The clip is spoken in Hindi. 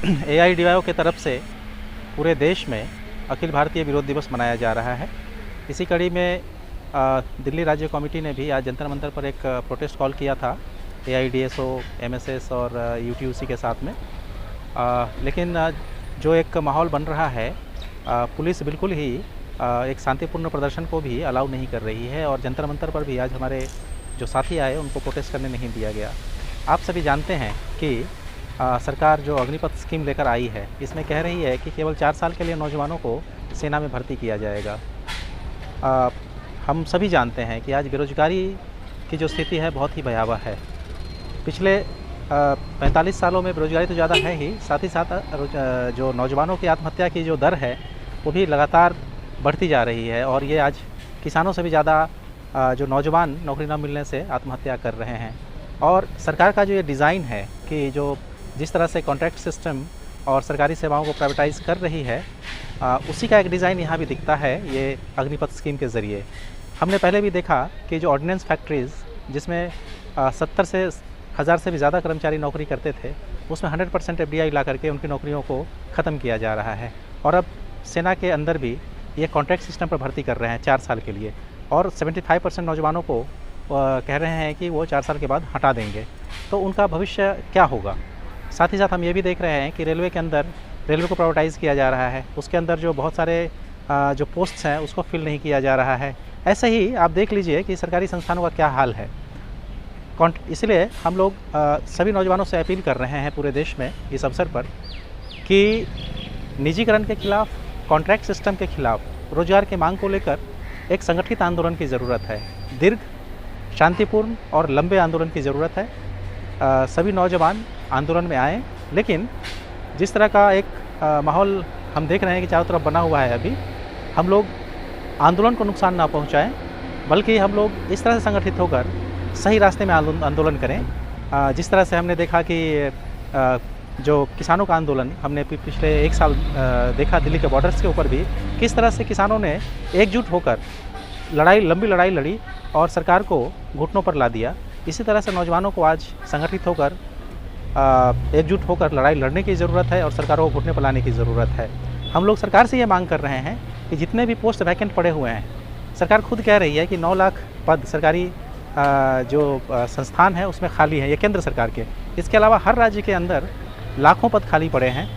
एआईडीवाईओ की तरफ से पूरे देश में अखिल भारतीय विरोध दिवस मनाया जा रहा है। इसी कड़ी में दिल्ली राज्य कमेटी ने भी आज जंतर मंतर पर एक प्रोटेस्ट कॉल किया था एआईडीएसओ, एमएसएस और यूटीयूसी के साथ में। लेकिन जो एक माहौल बन रहा है, पुलिस बिल्कुल ही एक शांतिपूर्ण प्रदर्शन को भी अलाउ नहीं कर रही है और जंतर मंतर पर भी आज हमारे जो साथी आए उनको प्रोटेस्ट करने नहीं दिया गया। आप सभी जानते हैं कि सरकार जो अग्निपथ स्कीम लेकर आई है, इसमें कह रही है कि केवल 4 साल के लिए नौजवानों को सेना में भर्ती किया जाएगा। हम सभी जानते हैं कि आज बेरोजगारी की जो स्थिति है बहुत ही भयावह है। पिछले 45 सालों में बेरोजगारी तो ज़्यादा है ही, साथ ही साथ जो नौजवानों की आत्महत्या की जो दर है वो भी लगातार बढ़ती जा रही है और ये आज किसानों से भी ज़्यादा जो नौजवान नौकरी न मिलने से आत्महत्या कर रहे हैं। और सरकार का जो ये डिज़ाइन है कि जो जिस तरह से कॉन्ट्रैक्ट सिस्टम और सरकारी सेवाओं को प्राइवेटाइज़ कर रही है, उसी का एक डिज़ाइन यहाँ भी दिखता है ये अग्निपथ स्कीम के ज़रिए। हमने पहले भी देखा कि जो ऑर्डिनेंस फैक्ट्रीज़ जिसमें 70 से 1000 से भी ज़्यादा कर्मचारी नौकरी करते थे, उसमें 100% एफडीआई ला करके उनकी नौकरियों को ख़त्म किया जा रहा है। और अब सेना के अंदर भी ये कॉन्ट्रैक्ट सिस्टम पर भर्ती कर रहे हैं 4 साल के लिए और 75% नौजवानों को कह रहे हैं कि वो 4 साल के बाद हटा देंगे। तो उनका भविष्य क्या होगा? साथ ही साथ हम ये भी देख रहे हैं कि रेलवे के अंदर रेलवे को प्राइवेटाइज़ किया जा रहा है, उसके अंदर जो बहुत सारे जो पोस्ट्स हैं उसको फिल नहीं किया जा रहा है। ऐसे ही आप देख लीजिए कि सरकारी संस्थानों का क्या हाल है। इसलिए हम लोग सभी नौजवानों से अपील कर रहे हैं पूरे देश में इस अवसर पर कि निजीकरण के खिलाफ, कॉन्ट्रैक्ट सिस्टम के खिलाफ, रोजगार की मांग को लेकर एक संगठित आंदोलन की ज़रूरत है। दीर्घ, शांतिपूर्ण और लंबे आंदोलन की ज़रूरत है। सभी नौजवान आंदोलन में आएँ, लेकिन जिस तरह का एक माहौल हम देख रहे हैं कि चारों तरफ बना हुआ है, अभी हम लोग आंदोलन को नुकसान ना पहुंचाएं, बल्कि हम लोग इस तरह से संगठित होकर सही रास्ते में आंदोलन करें। जिस तरह से हमने देखा कि जो किसानों का आंदोलन हमने पिछले 1 साल देखा, दिल्ली के बॉर्डर्स के ऊपर भी किस तरह से किसानों ने एकजुट होकर लंबी लड़ाई लड़ी और सरकार को घुटनों पर ला दिया। इसी तरह से नौजवानों को आज संगठित होकर एकजुट होकर लड़ाई लड़ने की ज़रूरत है और सरकारों को घुटने पर लाने की ज़रूरत है। हम लोग सरकार से ये मांग कर रहे हैं कि जितने भी पोस्ट वैकेंट पड़े हुए हैं, सरकार खुद कह रही है कि 9 लाख पद सरकारी जो संस्थान है उसमें खाली है, ये केंद्र सरकार के। इसके अलावा हर राज्य के अंदर लाखों पद खाली पड़े हैं